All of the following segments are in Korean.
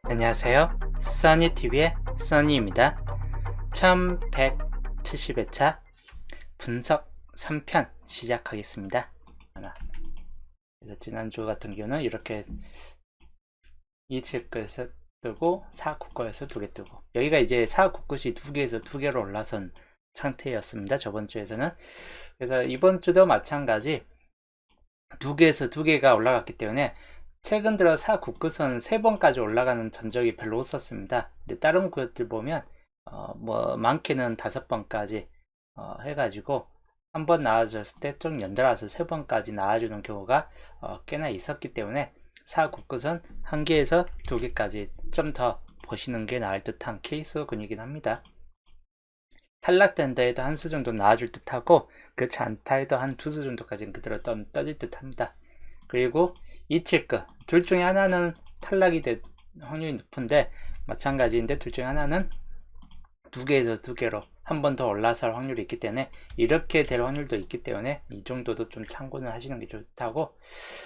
안녕하세요. 써니TV의 써니입니다. 1170회차 분석 3편 시작하겠습니다. 그래서 지난주 같은 경우는 이렇게 이측에서 뜨고 사국거에서 2개 뜨고, 여기가 이제 사국것이 2개에서 2개로 올라선 상태였습니다. 저번 주에서는. 그래서 이번 주도 마찬가지 2개에서 2개가 올라갔기 때문에 최근 들어 사국것은 3번까지 올라가는 전적이 별로 없었습니다. 근데 다른 것들 보면 뭐 많게는 5번까지 해가지고 한 번 나와줬을 때 좀 연달아서 3번까지 나와주는 경우가 꽤나 있었기 때문에 사국것은 1개에서 2개까지 좀 더 보시는 게 나을 듯한 케이스군이긴 합니다. 탈락된다 해도 한 수 정도 나와줄 듯하고, 그렇지 않다 해도 한 2수 정도까지는 그대로 떠질 듯합니다. 그리고 이칠급 둘 중에 하나는 탈락이 될 확률이 높은데, 마찬가지인데 둘 중에 하나는 2개에서 2개로 한 번 더 올라설 확률이 있기 때문에, 이렇게 될 확률도 있기 때문에 이 정도도 좀 참고는 하시는 게 좋다고.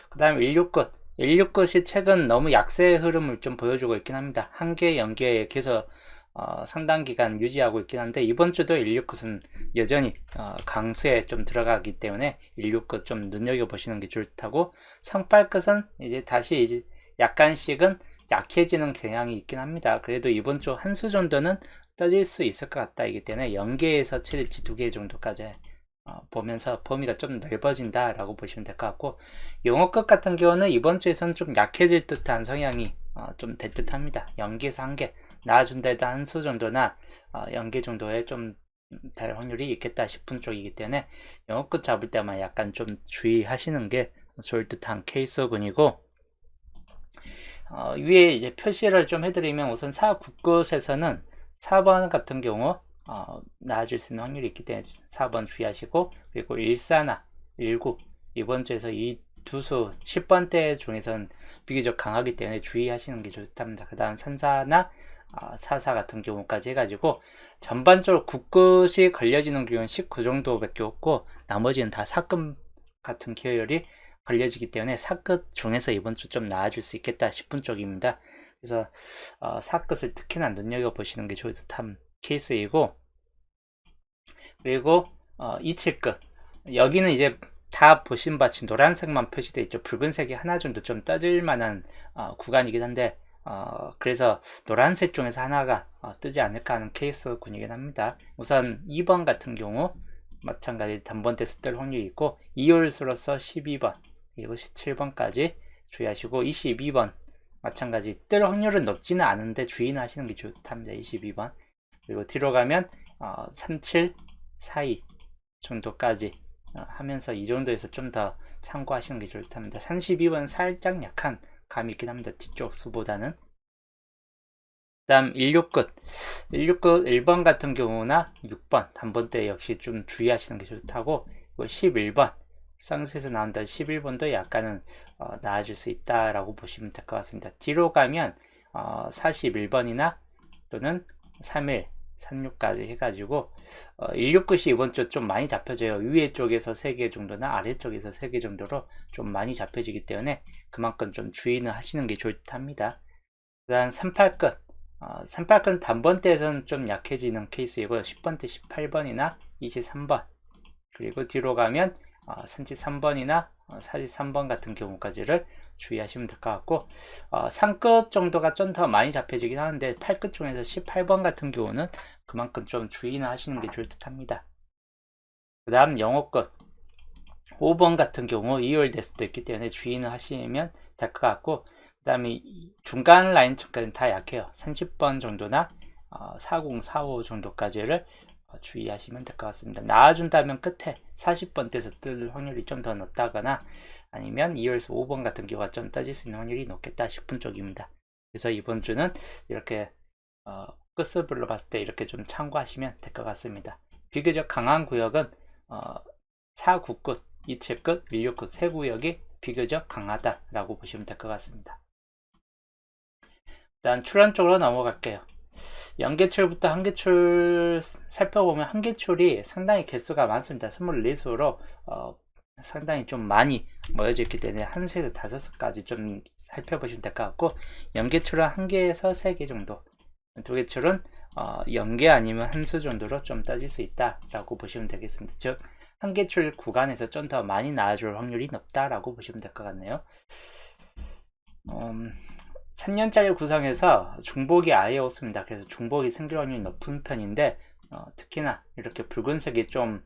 그 다음 169이 최근 너무 약세의 흐름을 좀 보여주고 있긴 합니다. 한계 연계에 계속 상당 기간 유지하고 있긴 한데, 이번 주도 169은 여전히 강수에 좀 들어가기 때문에 169 좀 눈여겨보시는 게 좋다고. 38끝은 이제 다시 이제 약간씩은 약해지는 경향이 있긴 합니다. 그래도 이번 주 한 수 정도는 떠질 수 있을 것 같다. 이기 때문에 0개에서 7일치 2개 정도까지 보면서 범위가 좀 넓어진다 라고 보시면 될 것 같고, 용어끝 같은 경우는 이번 주에서는 좀 약해질 듯한 성향이 좀 될 듯 합니다. 0개에서 1개 나와준다 해도 한 수 정도나 0개 정도에 좀 될 확률이 있겠다 싶은 쪽이기 때문에 용어끝 잡을 때만 약간 좀 주의하시는 게 좋을 듯한 케이스군이고, 위에 이제 표시를 좀 해드리면, 우선 사국것에서는 4번 같은 경우 나아질 수 있는 확률이 있기 때문에 4번 주의하시고, 그리고 14나 19 이번 주에서 이 두 수 10번대 중에서는 비교적 강하기 때문에 주의하시는 게 좋답니다. 그 다음 34나 44 같은 경우까지 해가지고 전반적으로 국것이 걸려지는 경우는 19 정도밖에 없고, 나머지는 다 사금 같은 계열이 걸려지기 때문에 사끝 중에서 이번 주 좀 나아질 수 있겠다 싶은 쪽입니다. 그래서 사끝을 특히나 눈여겨보시는 게 좋을 듯한 케이스이고, 그리고 이칠끝, 여기는 이제 다 보신 바치 노란색만 표시되어 있죠. 붉은색이 하나 정도 좀 떠질 만한 구간이긴 한데, 그래서 노란색 중에서 하나가 뜨지 않을까 하는 케이스군이긴 합니다. 우선 2번 같은 경우 마찬가지 단번대에서 뜰 확률이 있고, 2홀수로서 12번 그리고 17번까지 주의하시고, 22번 마찬가지 뜰 확률은 높지는 않은데 주의는 하시는 게 좋답니다. 22번. 그리고 뒤로 가면 37, 42 정도까지 하면서 이 정도에서 좀 더 참고하시는 게 좋답니다. 32번 살짝 약한 감이 있긴 합니다. 뒤쪽 수보다는. 그 다음 169끝 1번 같은 경우나 6번 단번대 역시 좀 주의하시는 게 좋다고. 11번 쌍수에서 나온다 11번도 약간은 나아질 수 있다라고 보시면 될 것 같습니다. 뒤로 가면 41번이나 또는 31 36까지 해가지고 169이 이번 주 좀 많이 잡혀져요. 위에 쪽에서 3개 정도나 아래쪽에서 3개 정도로 좀 많이 잡혀지기 때문에 그만큼 좀 주의는 하시는 게 좋답니다. 그 다음 38끝 38끝 단번대에서는 좀 약해지는 케이스이고요. 10번대 18번이나 23번 그리고 뒤로 가면 33번이나 43번 같은 경우까지를 주의하시면 될 것 같고, 상끝 정도가 좀 더 많이 잡혀지긴 하는데 8끝 중에서 18번 같은 경우는 그만큼 좀 주의는 하시는 게 좋을 듯 합니다. 그 다음 영어끝 5번 같은 경우 2월 됐을 때 있기 때문에 주의는 하시면 될 것 같고, 그 다음에 중간 라인 쪽까지는 다 약해요. 30번 정도나 40, 45 정도까지를 주의하시면 될 것 같습니다. 나와준다면 끝에 40번대에서 뜰 확률이 좀 더 높다거나, 아니면 2월에서 5번 같은 경우가 좀 떠질 수 있는 확률이 높겠다 싶은 쪽입니다. 그래서 이번 주는 이렇게 끝수별로 봤을 때 이렇게 좀 참고하시면 될 것 같습니다. 비교적 강한 구역은 4구끝, 2칠끝, 16끝 세 구역이 비교적 강하다라고 보시면 될 것 같습니다. 일단 출현 쪽으로 넘어갈게요. 연계출부터 한계출 살펴보면 한계출이 상당히 개수가 많습니다. 24수로 상당히 좀 많이 모여져 있기 때문에 한 수에서 5수까지 좀 살펴보시면 될 것 같고, 연계출은 1개에서 3개 정도, 두개출은 0개 아니면 한 수 정도로 좀 따질 수 있다라고 보시면 되겠습니다. 즉, 한계출 구간에서 좀 더 많이 나와줄 확률이 높다라고 보시면 될 것 같네요. 3년짜리 구성에서 중복이 아예 없습니다. 그래서 중복이 생길 확률이 높은 편인데, 특히나 이렇게 붉은색이 좀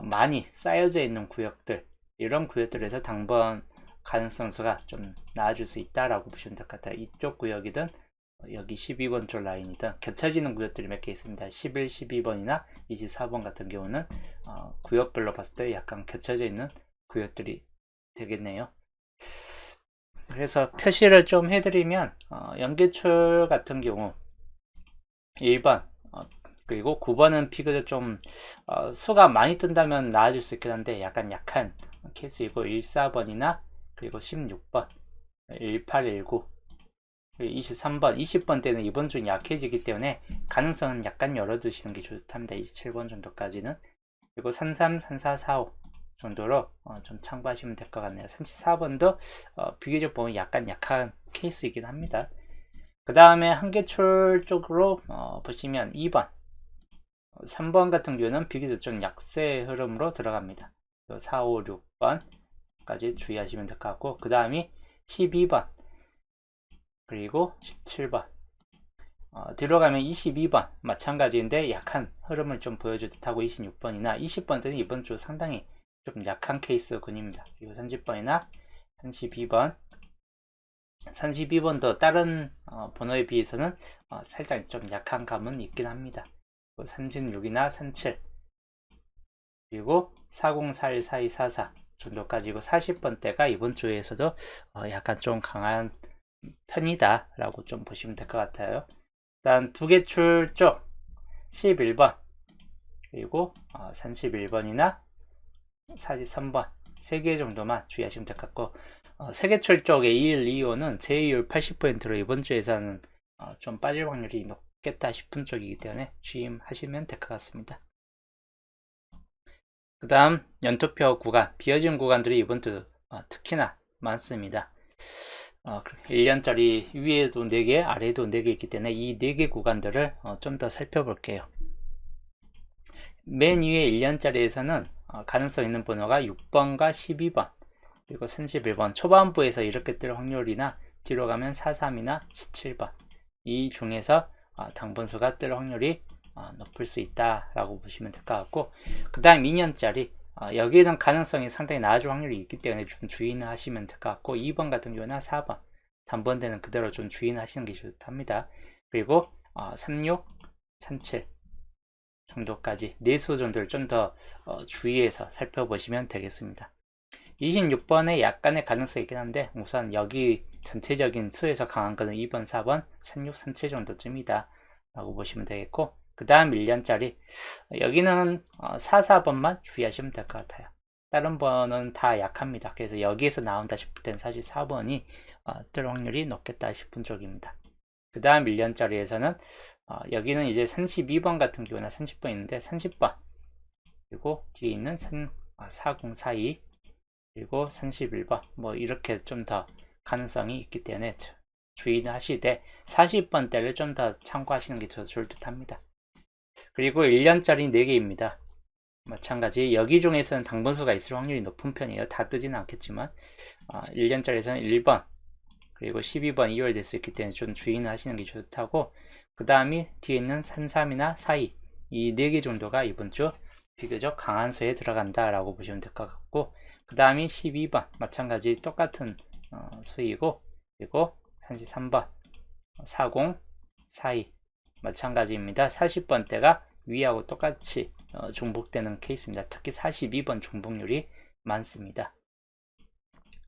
많이 쌓여져 있는 구역들, 이런 구역들에서 당번 가능성수가 좀 나아질 수 있다라고 보시면 될 것 같아요. 이쪽 구역이든 여기 12번 쪽 라인이든 겹쳐지는 구역들이 몇 개 있습니다. 11, 12번이나 24번 같은 경우는 구역별로 봤을 때 약간 겹쳐져 있는 구역들이 되겠네요. 그래서 표시를 좀 해드리면 연계출 같은 경우 1번 그리고 9번은 비교적 좀 수가 많이 뜬다면 나아질 수 있긴 한데 약간 약한 케이스이고, 14번이나 그리고 16번, 18, 19, 23번, 20번 때는 이번 주 약해지기 때문에 가능성은 약간 열어두시는 게 좋답니다. 27번 정도까지는. 그리고 33, 34, 45 정도로 좀 참고하시면 될 것 같네요. 34번도 비교적 보면 약간 약한 케이스이긴 합니다. 그 다음에 한계출 쪽으로 보시면 2번, 3번 같은 경우는 비교적 좀 약세 흐름으로 들어갑니다. 4, 5, 6번까지 주의하시면 될 것 같고, 그 다음이 12번, 그리고 17번, 들어가면 22번 마찬가지인데 약한 흐름을 좀 보여줄 듯하고, 26번이나 20번들은 이번 주 상당히 좀 약한 케이스군입니다. 그리고 30번이나 32번, 32번도 다른 번호에 비해서는 살짝 좀 약한 감은 있긴 합니다. 36이나 37, 그리고 40, 41, 42, 44 정도까지고, 40번대가 이번 주에서도 약간 좀 강한 편이다 라고 좀 보시면 될 것 같아요. 일단 두개출 쪽 11번, 그리고 31번이나 43번 3개 정도만 주의하시면 될 것 같고, 세계출 쪽의 2일, 2호는 제이율 80%로 이번 주에서는 좀 빠질 확률이 높겠다 싶은 쪽이기 때문에 주의하시면 될 것 같습니다. 그 다음 연투표 구간, 비어진 구간들이 이번 주 특히나 많습니다. 1년짜리 위에도 4개, 아래에도 4개 있기 때문에 이 4개 구간들을 좀 더 살펴볼게요. 맨 위에 1년짜리에서는 가능성 있는 번호가 6번과 12번, 그리고 31번, 초반부에서 이렇게 뜰 확률이나 뒤로 가면 43이나 17번, 이 중에서 당번수가 뜰 확률이 높을 수 있다라고 보시면 될 것 같고, 그 다음 2년짜리 여기는 가능성이 상당히 낮아질 확률이 있기 때문에 좀 주의는 하시면 될 것 같고, 2번 같은 경우는 4번 단번대는 그대로 좀 주의는 하시는 게 좋답니다. 그리고 36, 37 정도까지 4수 정도를 좀 더 주의해서 살펴보시면 되겠습니다. 26번에 약간의 가능성이 있긴 한데, 우선 여기 전체적인 수에서 강한 거는 2번, 4번, 36, 37 정도쯤이다 라고 보시면 되겠고, 그 다음 1년짜리 여기는 4, 4번만 주의하시면 될 것 같아요. 다른 번은 다 약합니다. 그래서 여기에서 나온다 싶을 땐 사실 4번이 뜰 확률이 높겠다 싶은 쪽입니다. 그 다음 1년짜리에서는 여기는 이제 32번 같은 경우나 30번 있는데, 30번, 그리고 뒤에 있는 4042, 그리고 31번 뭐 이렇게 좀 더 가능성이 있기 때문에 주의는 하시되 40번대를 좀 더 참고하시는 게 좋을 듯 합니다. 그리고 1년짜리 4개입니다. 마찬가지 여기 중에서는 당번수가 있을 확률이 높은 편이에요. 다 뜨지는 않겠지만 1년짜리에서는 1번, 그리고 12번 2월 될 수 있기 때문에 좀 주의는 하시는 게 좋다고, 그 다음이 뒤에 있는 33이나 42, 이 4개 정도가 이번 주 비교적 강한 수에 들어간다 라고 보시면 될 것 같고, 그 다음이 12번 마찬가지 똑같은 수이고, 그리고 33번 40, 42 마찬가지입니다. 40번대가 위하고 똑같이 중복되는 케이스입니다. 특히 42번 중복률이 많습니다.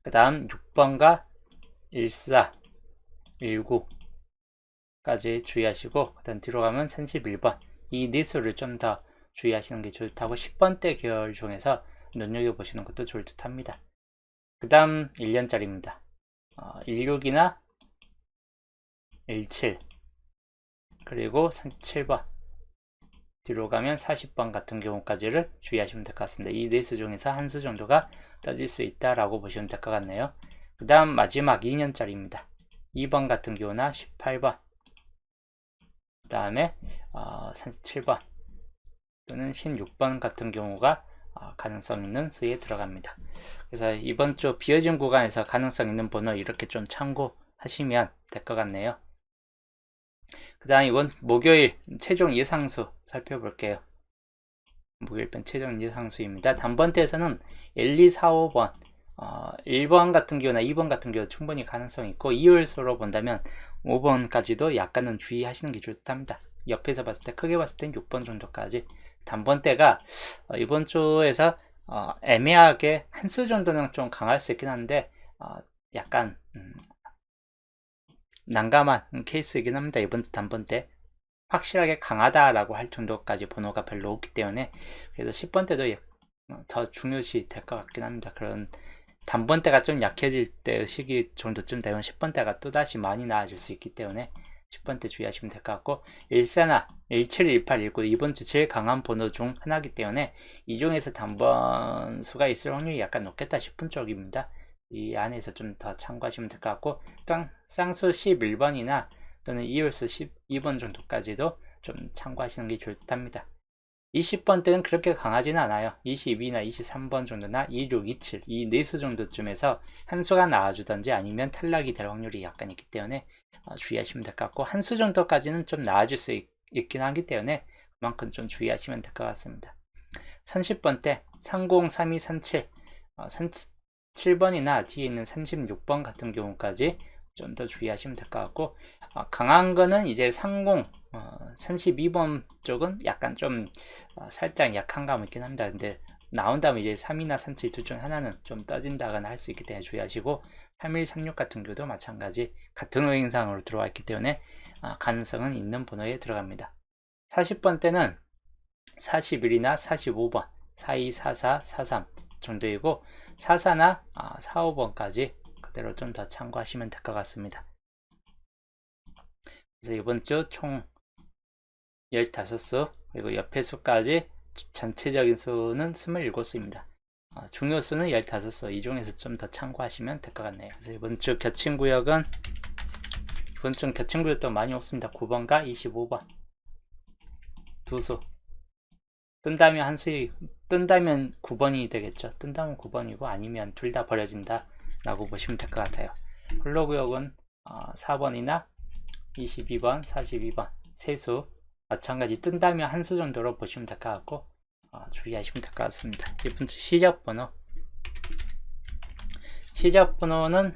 그 다음 6번과 14, 19까지 주의하시고, 그 다음 뒤로 가면 31번, 이 4수를 좀 더 주의하시는 게 좋다고, 10번대 계열 중에서 눈여겨보시는 것도 좋을 듯 합니다. 그 다음 1년짜리입니다. 16이나 17, 그리고 37번 뒤로 가면 40번 같은 경우까지를 주의하시면 될 것 같습니다. 이 네 수 중에서 한 수 정도가 떠질 수 있다라고 보시면 될 것 같네요. 그 다음 마지막 2년짜리입니다. 2번 같은 경우나 18번, 그 다음에 37번 또는 16번 같은 경우가 가능성 있는 수에 들어갑니다. 그래서 이번 주 비어진 구간에서 가능성 있는 번호 이렇게 좀 참고하시면 될 것 같네요. 그 다음 이번 목요일 최종 예상수 살펴볼게요. 목요일편 최종 예상수입니다. 단번대에서는 1, 2, 4, 5번 1번 같은 경우나 2번 같은 경우 충분히 가능성이 있고 2월수로 본다면 5번까지도 약간은 주의하시는 게 좋답니다. 옆에서 봤을 때 크게 봤을 땐 6번 정도까지 단번대가 이번 주에서 애매하게 한 수 정도는 좀 강할 수 있긴 한데 약간 난감한 케이스이긴 합니다. 이번 주 단번대 확실하게 강하다라고 할 정도까지 번호가 별로 없기 때문에 그래서 10번 때도 더 중요시 될 것 같긴 합니다. 그런 단번대가 좀 약해질 때 시기 정도쯤 되면 10번 때가 또다시 많이 나아질 수 있기 때문에 10번 때 주의하시면 될 것 같고 14나 17, 18, 19 이번 주 제일 강한 번호 중 하나이기 때문에 이 중에서 단번수가 있을 확률이 약간 높겠다 싶은 쪽입니다. 이 안에서 좀 더 참고하시면 될 것 같고 쌍수 11번이나 또는 2월수 12번 정도까지도 좀 참고하시는 게 좋을 듯 합니다. 20번 때는 그렇게 강하지는 않아요. 22나 23번 정도나 26, 27 이 네 수 정도쯤에서 한 수가 나와주던지 아니면 탈락이 될 확률이 약간 있기 때문에 주의하시면 될 것 같고 한 수 정도까지는 좀 나와줄 수 있긴 하기 때문에 그만큼 좀 주의하시면 될 것 같습니다. 30번 때 30, 32, 37 37번이나 뒤에 있는 36번 같은 경우까지 좀 더 주의하시면 될 것 같고 강한 거는 이제 30, 32번 쪽은 약간 좀 살짝 약한 감이 있긴 합니다. 근데 나온다면 이제 3이나 37 둘 중 하나는 좀 떠진다거나 할 수 있기 때문에 주의하시고 31, 36 같은 경우도 마찬가지 같은 오행상으로 들어와 있기 때문에 가능성은 있는 번호에 들어갑니다. 40번 때는 41이나 45번 42, 44, 43 정도이고 44나 4, 5번까지 그대로 좀 더 참고하시면 될 것 같습니다. 그래서 이번 주 총 15수 그리고 옆에 수까지 전체적인 수는 27수입니다. 중요수는 15수 이 중에서 좀 더 참고하시면 될 것 같네요. 그래서 이번 주 겹친구역은 이번 주 겹친구역도 많이 없습니다. 9번과 25번 두수 뜬다면 한 수이 뜬다면 9번이 되겠죠. 뜬다면 9번이고 아니면 둘 다 버려진다 라고 보시면 될 것 같아요. 홀로구역은 4번이나 22번, 42번 세수 마찬가지 뜬다면 한 수 정도로 보시면 될 것 같고 주의하시면 될 것 같습니다. 이번 주 시작번호는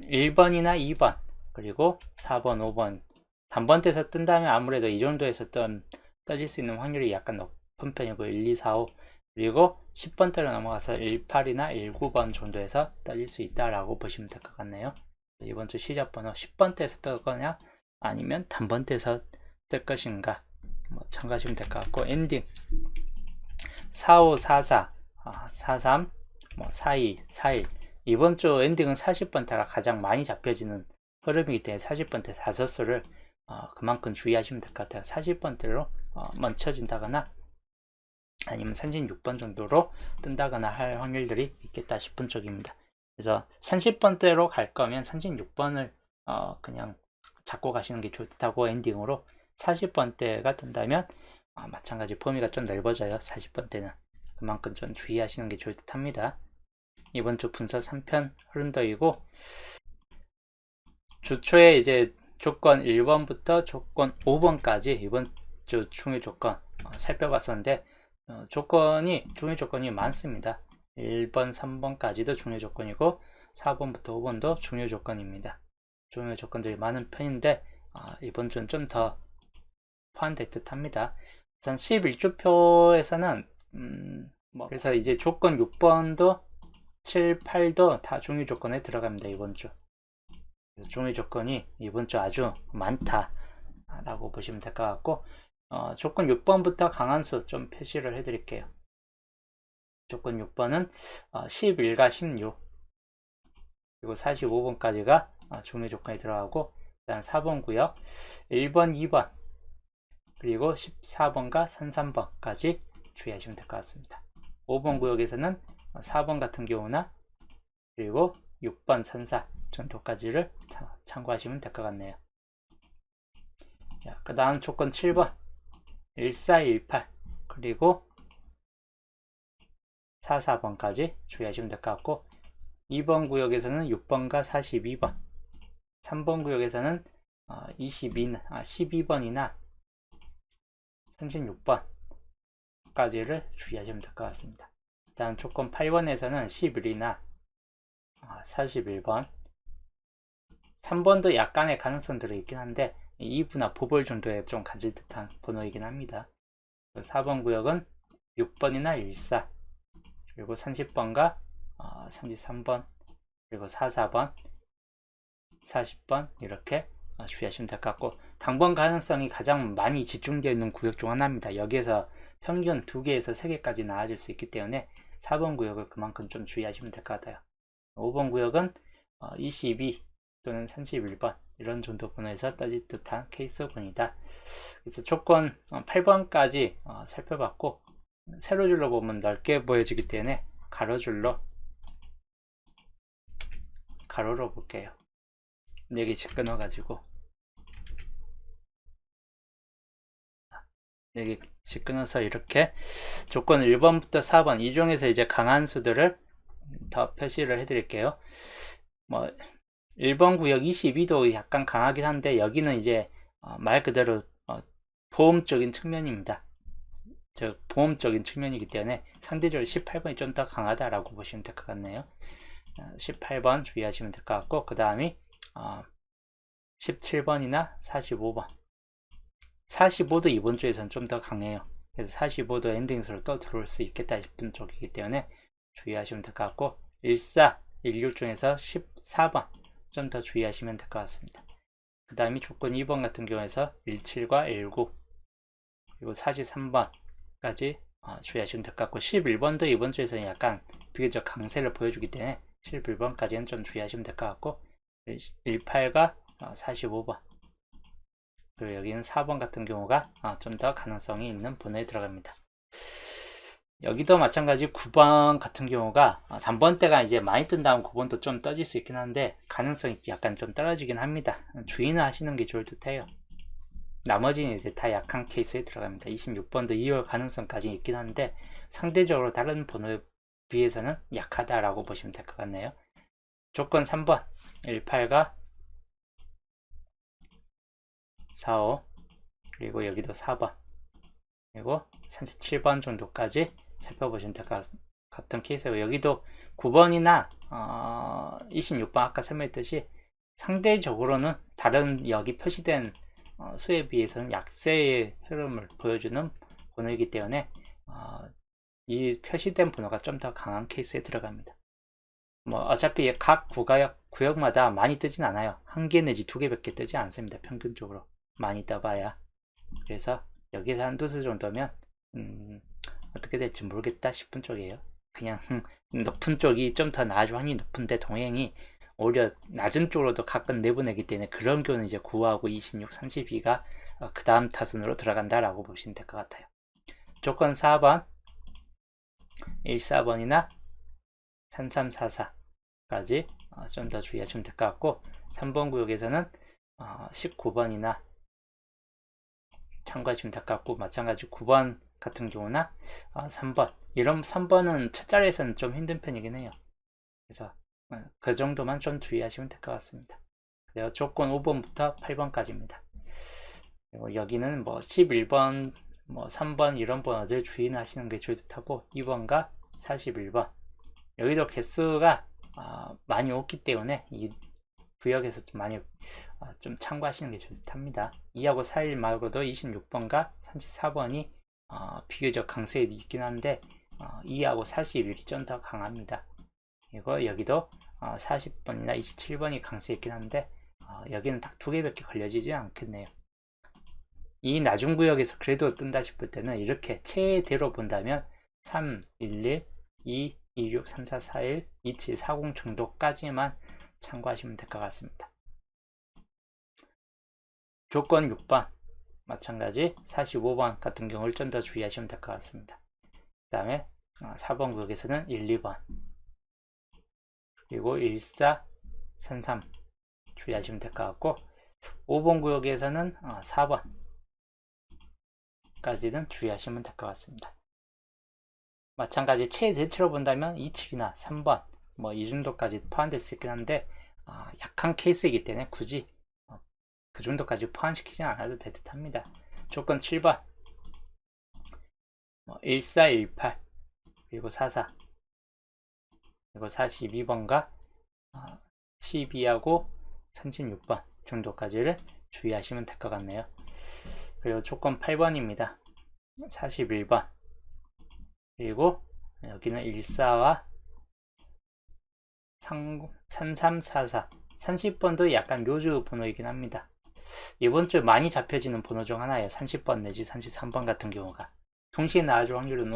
1번이나 2번 그리고 4번, 5번 단번대에서 뜬다면 아무래도 이 정도에서 떠질 수 있는 확률이 약간 높은 편이고 1, 2, 4, 5 그리고 10번대로 넘어가서 18이나 19번 정도에서 떠질 수 있다라고 보시면 될 것 같네요. 이번 주 시작번호 10번대에서 뜰 거냐 아니면 단번대에서 뜰 것인가 참고하시면 될 것 같고 엔딩 45, 44, 43, 42, 41 이번 주 엔딩은 40번대가 가장 많이 잡혀지는 흐름이기 때문에 40번대 5수를 그만큼 주의하시면 될 것 같아요. 40번대로 멈춰진다거나 아니면 36번 정도로 뜬다거나 할 확률들이 있겠다 싶은 쪽입니다. 그래서 30번대로 갈 거면 36번을 그냥 잡고 가시는 게 좋다고 엔딩으로 40번대가 뜬다면 마찬가지 범위가 좀 넓어져요. 40번대는 그만큼 좀 주의하시는 게 좋을 듯 합니다. 이번 주 분석 3편 흐름도이고 주초에 이제 조건 1번부터 조건 5번까지 이번 주 중요 조건 살펴봤었는데 중요 조건이 많습니다. 1번, 3번까지도 중요 조건이고 4번부터 5번도 중요 조건입니다. 중요 조건들이 많은 편인데 이번 주는 좀 더 포함될 듯 합니다. 우선 11주표에서는 그래서 이제 조건 6번도 7, 8도 다 중요 조건에 들어갑니다. 이번 주 중요 조건이 이번 주 아주 많다 라고 보시면 될 것 같고 조건 6번부터 강한수 좀 표시를 해 드릴게요. 조건 6번은 11과 16 그리고 45번까지가 중요 조건에 들어가고 그 다음 4번 구역 1번, 2번 그리고 14번과 33번까지 주의하시면 될 것 같습니다. 5번 구역에서는 4번 같은 경우나 그리고 6번 선사 정도까지를 참고하시면 될 것 같네요. 그 다음 조건 7번 1418 그리고 44번까지 주의하시면 될 것 같고 2번 구역에서는 6번과 42번 3번 구역에서는 12번이나 36번까지를 주의하시면 될 것 같습니다. 다음 조건 8번에서는 11이나 41번 3번도 약간의 가능성들이 있긴 한데 2부나 보볼 정도에 좀 가질 듯한 번호이긴 합니다. 4번 구역은 6번이나 14 그리고 30번과 33번 그리고 44번 40번 이렇게 주의하시면 될 것 같고 당번 가능성이 가장 많이 집중되어 있는 구역 중 하나입니다. 여기에서 평균 2개에서 3개까지 나아질 수 있기 때문에 4번 구역을 그만큼 좀 주의하시면 될 것 같아요. 5번 구역은 22 또는 31번 이런 정도 번호에서 따질 듯한 케이스군이다. 그래서 조건 8번까지 살펴봤고 세로줄로 보면 넓게 보여지기 때문에 가로로 볼게요. 4개씩 끊어가지고 4개씩 끊어서 이렇게 조건 1번부터 4번 이 중에서 이제 강한 수들을 더 표시를 해드릴게요. 뭐 1번 구역 22도 약간 강하긴 한데 여기는 이제 말 그대로 보험적인 측면입니다. 즉 보험적인 측면이기 때문에 상대적으로 18번이 좀 더 강하다라고 보시면 될 것 같네요. 18번 주의하시면 될 것 같고 그 다음이 17번이나 45번 45도 이번 주에서는 좀 더 강해요. 그래서 45도 엔딩수로 또 들어올 수 있겠다 싶은 쪽이기 때문에 주의하시면 될 것 같고 14, 16 중에서 14번 좀 더 주의하시면 될 것 같습니다. 그 다음에 조건 2번 같은 경우에서 17과 19 그리고 43번까지 주의하시면 될 것 같고 11번도 이번 주에서는 약간 비교적 강세를 보여주기 때문에 11번까지는 좀 주의하시면 될 것 같고 18과 45번 그리고 여기는 4번 같은 경우가 좀 더 가능성이 있는 번호에 들어갑니다. 여기도 마찬가지 9번 같은 경우가 단번대가 이제 많이 뜬 다음 9번도 좀 떠질 수 있긴 한데 가능성이 약간 좀 떨어지긴 합니다. 주의는 하시는 게 좋을 듯 해요. 나머지는 이제 다 약한 케이스에 들어갑니다. 26번도 2월 가능성까지 있긴 한데 상대적으로 다른 번호에 비해서는 약하다라고 보시면 될 것 같네요. 조건 3번 18과 45 그리고 여기도 4번 그리고 37번 정도까지 살펴보시면 될 것 같은 케이스고 여기도 9번이나 26번 아까 설명했듯이 상대적으로는 다른 여기 표시된 수에 비해서는 약세의 흐름을 보여주는 번호이기 때문에 이 표시된 번호가 좀 더 강한 케이스에 들어갑니다. 뭐 어차피 각 구역마다 많이 뜨진 않아요. 1개 내지 2개밖에 뜨지 않습니다. 평균적으로 많이 떠봐야. 그래서 여기서 한두 수 정도면 어떻게 될지 모르겠다 싶은 쪽이에요. 그냥 높은 쪽이 좀 더 나아질 확률이 높은데 동행이 오히려 낮은 쪽으로도 가끔 내보내기 때문에 그런 경우는 이제 9하고 26, 32가 그 다음 타순으로 들어간다라고 보시면 될 것 같아요. 조건 4번 14번이나 3344까지 좀 더 주의하시면 될 것 같고 3번 구역에서는 19번이나 참고하시면 될 것 같고 마찬가지 9번 같은 경우나 3번 이런 3번은 첫 자리에서는 좀 힘든 편이긴 해요. 그래서 그 정도만 좀 주의하시면 될 것 같습니다. 그리고 조건 5번부터 8번까지입니다. 그리고 여기는 뭐 11번, 뭐 3번 이런 번호들 주의는 하시는 게 좋을 듯하고 2번과 41번 여기도 개수가 많이 없기 때문에 이 구역에서 좀 많이 좀 참고하시는 게 좋을 듯합니다. 2하고 4일 말고도 26번과 34번이 비교적 강세에 있긴 한데 2하고 41이 좀 더 강합니다. 그리고 여기도 40번이나 27번이 강세 있긴 한데 여기는 딱 2개밖에 걸려지지 않겠네요. 이 낮은 구역에서 그래도 뜬다 싶을 때는 이렇게 최대로 본다면 3, 11, 2, 26, 34, 41, 27, 40 정도까지만 참고하시면 될 것 같습니다. 조건 6번 마찬가지 45번 같은 경우를 좀 더 주의하시면 될 것 같습니다. 그 다음에 4번 구역에서는 1, 2번 그리고 14, 33 주의하시면 될 것 같고 5번 구역에서는 4번 까지는 주의하시면 될 것 같습니다. 마찬가지 최대치로 본다면 2층이나 3번 뭐 이 정도까지 포함될 수 있긴 한데 약한 케이스이기 때문에 굳이 그 정도까지 포함시키지 않아도 될 듯 합니다. 조건 7번 14, 18 그리고 44 그리고 42번과 12하고 36번 정도까지를 주의하시면 될 것 같네요. 그리고 조건 8번입니다. 41번 그리고 여기는 14와 3344 30번도 약간 묘주 번호이긴 합니다. 이번 주 많이 잡혀지는 번호 중 하나예요. 30번 내지 33번 같은 경우가 동시에 나와줄 확률은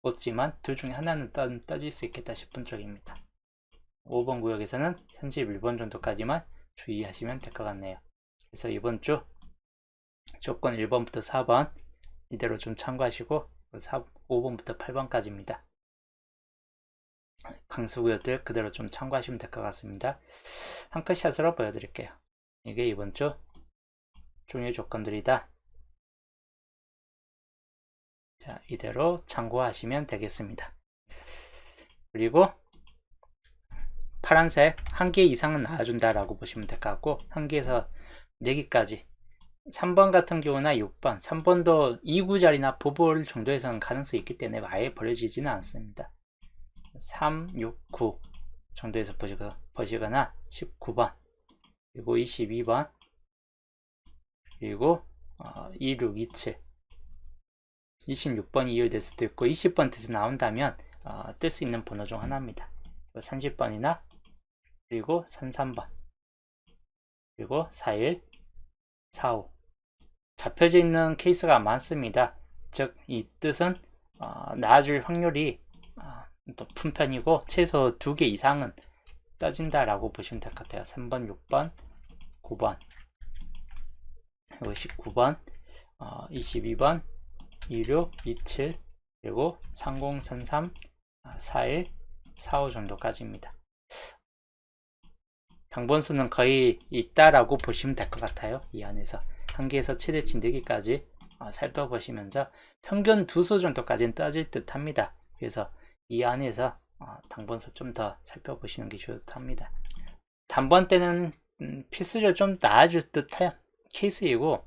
없지만 둘 중에 하나는 떠질 수 있겠다 싶은 쪽입니다. 5번 구역에서는 31번 정도까지만 주의하시면 될 것 같네요. 그래서 이번 주 조건 1번부터 4번 이대로 좀 참고하시고 5번부터 8번까지입니다. 강수구역들 그대로 좀 참고하시면 될 것 같습니다. 한 컷샷으로 보여드릴게요. 이게 이번 주 중요 조건들이다. 자, 이대로 참고하시면 되겠습니다. 그리고 파란색 1개 이상은 나와준다라고 보시면 될 것 같고 1개에서 4개까지 3번 같은 경우나 6번 3번도 2구자리나 보볼 정도에서는 가능성이 있기 때문에 아예 버려지지는 않습니다. 3, 6, 9 정도에서 보시거나 19번 그리고 22번 그리고 26, 27 26번이 이율될 수도 있고 20번 뜻이 나온다면 뜰 수 있는 번호 중 하나입니다. 30번이나 그리고 33번 그리고 41, 45 잡혀져 있는 케이스가 많습니다. 즉 이 뜻은 나와줄 확률이 높은 편이고 최소 2개 이상은 떠진다라고 보시면 될 것 같아요. 3번, 6번, 9번 그리고 19번, 22번, 26, 27 그리고 30, 33, 41, 45 정도까지입니다. 당번수는 거의 있다라고 보시면 될 것 같아요. 이 안에서 1개에서 최대치 4개까지 살펴보시면서 평균 2수 정도까지는 떠질 듯 합니다. 그래서 이 안에서 당번수 좀 더 살펴보시는 게 좋답니다. 단번 때는 필수적으로 좀 나아질 듯한 케이스이고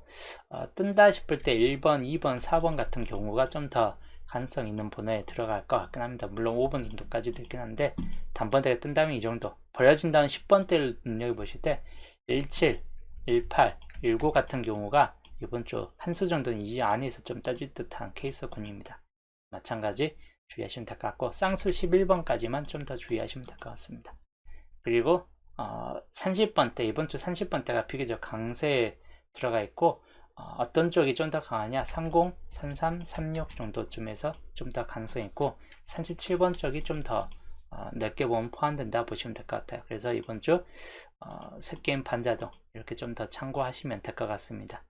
뜬다 싶을 때 1번, 2번, 4번 같은 경우가 좀 더 가능성 있는 번호에 들어갈 것 같긴 합니다. 물론 5번 정도까지도 있긴 한데 단번대가 뜬다면 이 정도 버려진다는 10번대를 눈여겨보실 때 17, 18, 19 같은 경우가 이번 주 한 수 정도는 이 안에서 좀 떠질 듯한 케이스군입니다. 마찬가지 주의하시면 될 것 같고 쌍수 11번까지만 좀 더 주의하시면 될 것 같습니다. 그리고 30번대 이번 주 30번대가 비교적 강세에 들어가 있고 어떤 쪽이 좀 더 강하냐 30, 33, 36 정도쯤에서 좀 더 가능성이 있고 37번 쪽이 좀 더 넓게 보면 포함된다 보시면 될 것 같아요. 그래서 이번 주 셋게임 반자동 이렇게 좀 더 참고하시면 될 것 같습니다.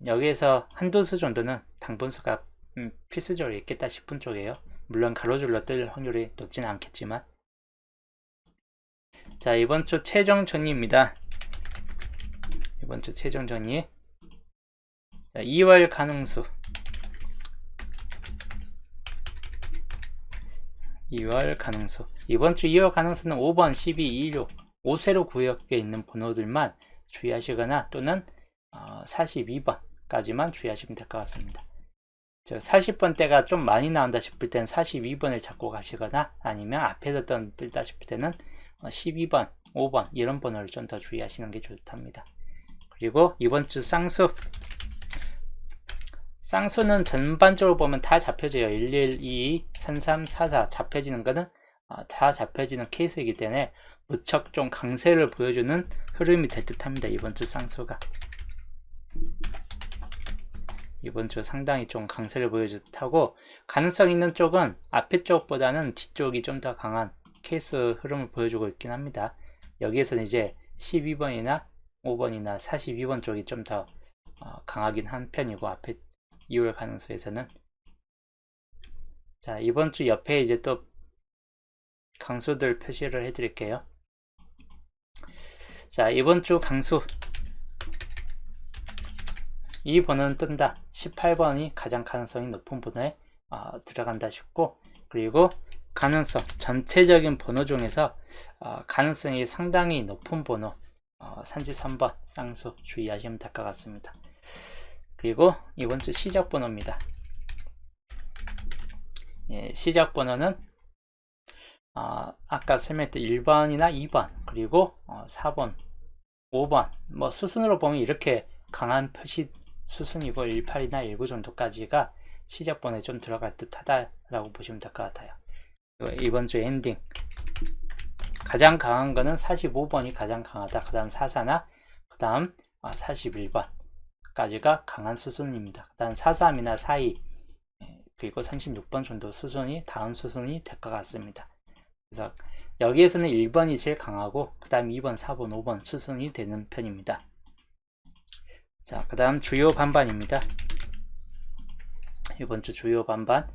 여기에서 한두 수 정도는 당분수가 필수적으로 있겠다 싶은 쪽이에요. 물론 가로줄로 뜰 확률이 높지는 않겠지만 자 이번 주 최종 정리입니다. 이번 주 최종 정리 자, 2월 가능수 2월 가능수 이번 주 2월 가능수는 5번, 12, 26 5세로 구역에 있는 번호들만 주의하시거나 또는 42번까지만 주의하시면 될 것 같습니다. 40번대가 좀 많이 나온다 싶을 때는 42번을 잡고 가시거나 아니면 앞에서 뜰다 싶을 때는 12번, 5번 이런 번호를 좀 더 주의하시는 게 좋답니다. 그리고 이번 주 쌍수는 전반적으로 보면 다 잡혀져요. 11, 22, 33, 44 잡혀지는 거는 다 잡혀지는 케이스이기 때문에 무척 좀 강세를 보여주는 흐름이 될 듯 합니다. 이번 주 쌍수가 이번 주 상당히 좀 강세를 보여줄 듯하고 가능성 있는 쪽은 앞에 쪽보다는 뒤쪽이 좀 더 강한 케이스 흐름을 보여주고 있긴 합니다. 여기에서는 이제 12번이나 5번이나 42번 쪽이 좀 더 강하긴 한 편이고, 앞에 2월 가능성에서는. 자, 이번 주 옆에 이제 또 강수들 표시를 해 드릴게요. 자, 이번 주 강수, 이 번호는 뜬다. 18번이 가장 가능성이 높은 번호에 들어간다 싶고, 그리고 가능성, 전체적인 번호 중에서 가능성이 상당히 높은 번호, 33번 쌍수 주의하시면 될 것 같습니다. 그리고 이번 주 시작 번호입니다. 예, 시작 번호는 아까 설명했던 1번이나 2번, 그리고 4번, 5번, 뭐 수순으로 보면 이렇게 강한 표시 수순이고 18이나 19 정도까지가 시작 번호에 좀 들어갈 듯 하다라고 보시면 될 것 같아요. 이번 주 엔딩, 가장 강한 거는 45번이 가장 강하다. 그 다음 44나 그 다음 41번까지가 강한 수순입니다. 그 다음 43이나 42, 그리고 36번 정도 수순이 다음 수순이 될 것 같습니다. 그래서 여기에서는 1번이 제일 강하고, 그 다음 2번, 4번, 5번 수순이 되는 편입니다. 자, 그 다음 주요 반반입니다. 이번 주 주요 반반,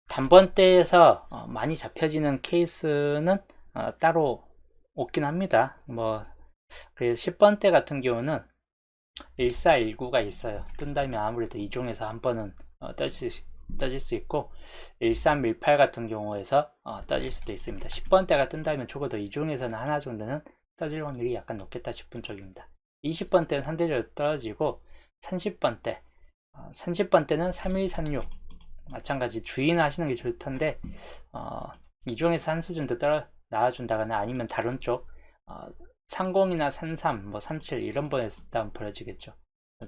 단번대에서 많이 잡혀지는 케이스는 따로 없긴 합니다. 뭐 그래서 10번대 같은 경우는 1419가 있어요. 뜬다면 아무래도 이 중에서 한 번은 떠질 수 있고, 1318 같은 경우에서 떠질 수도 있습니다. 10번대가 뜬다면 적어도 이 중에서는 하나 정도는 떠질 확률이 약간 높겠다 싶은 쪽입니다. 20번대는 상대적으로 떨어지고, 30번대는 3136 마찬가지 주의하시는 게 좋을 텐데, 이 중에서 한 수 정도 나와준다거나 아니면 다른 쪽 30이나 33, 뭐 37 이런 번에서 벌어지겠죠.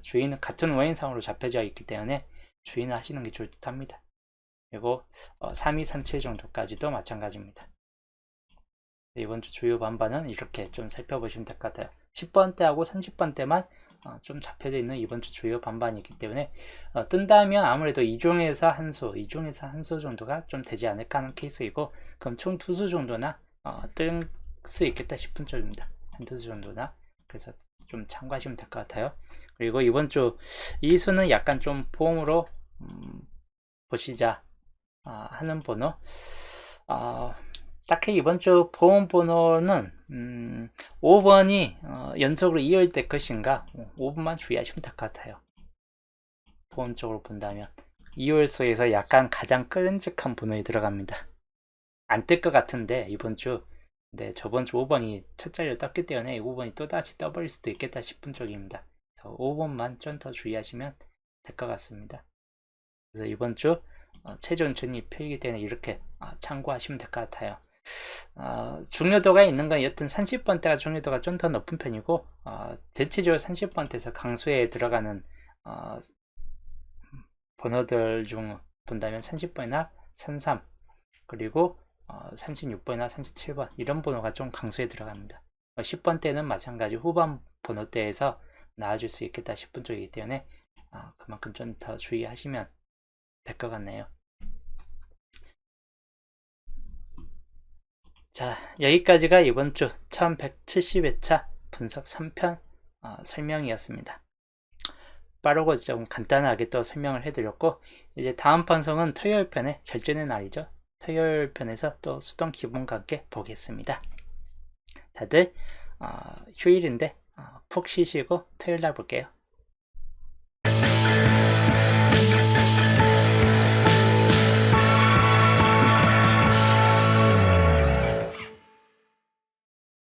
주의는 같은 원인상으로 잡혀져 있기 때문에 주의는 하시는 게 좋을 듯 합니다. 그리고 3237 정도까지도 마찬가지입니다. 이번 주 주요 반반은 이렇게 좀 살펴보시면 될 것 같아요. 10번대하고 30번대만 좀 잡혀져 있는 이번 주 주요 반반이기 때문에 뜬다면 아무래도 이 중에서 한 수 정도가 좀 되지 않을까 하는 케이스이고, 그럼 총 2수 정도나 뜰 수 있겠다 싶은 쪽입니다. 한두 수 정도나. 그래서 좀 참고하시면 될 것 같아요. 그리고 이번 주 이 수는 약간 좀 보험으로 보시자 하는 번호, 딱히 이번 주 보험 번호는 5번이 연속으로 2월 될 것인가, 5번만 주의하시면 될 것 같아요. 보험 쪽으로 본다면 2월소에서 약간 가장 끈적한 번호에 들어갑니다. 안 뜰 것 같은데 이번 주, 근데 저번 주 5번이 첫 자리를 떴기 때문에 5번이 또다시 떠버릴 수도 있겠다 싶은 쪽입니다. 그래서 5번만 좀 더 주의하시면 될 것 같습니다. 그래서 이번 주 최종 전입 표이기 때문에 이렇게 참고하시면 될 것 같아요. 중요도가 있는 건 여튼 30번대가 중요도가 좀 더 높은 편이고, 대체적으로 30번대에서 강수에 들어가는 번호들 중 본다면 30번이나 33, 그리고 36번이나 37번 이런 번호가 좀 강수에 들어갑니다. 10번대는 마찬가지 후반 번호대에서 나와줄 수 있겠다 싶은 쪽이기 때문에 그만큼 좀 더 주의하시면 될 것 같네요. 자, 여기까지가 이번 주 1170회차 분석 3편 설명이었습니다. 빠르고 좀 간단하게 또 설명을 해드렸고, 이제 다음 방송은 토요일 편의 결전의 날이죠. 토요일 편에서 또 수동 기본과 함께 보겠습니다. 다들 휴일인데 푹 쉬시고 토요일 날 볼게요.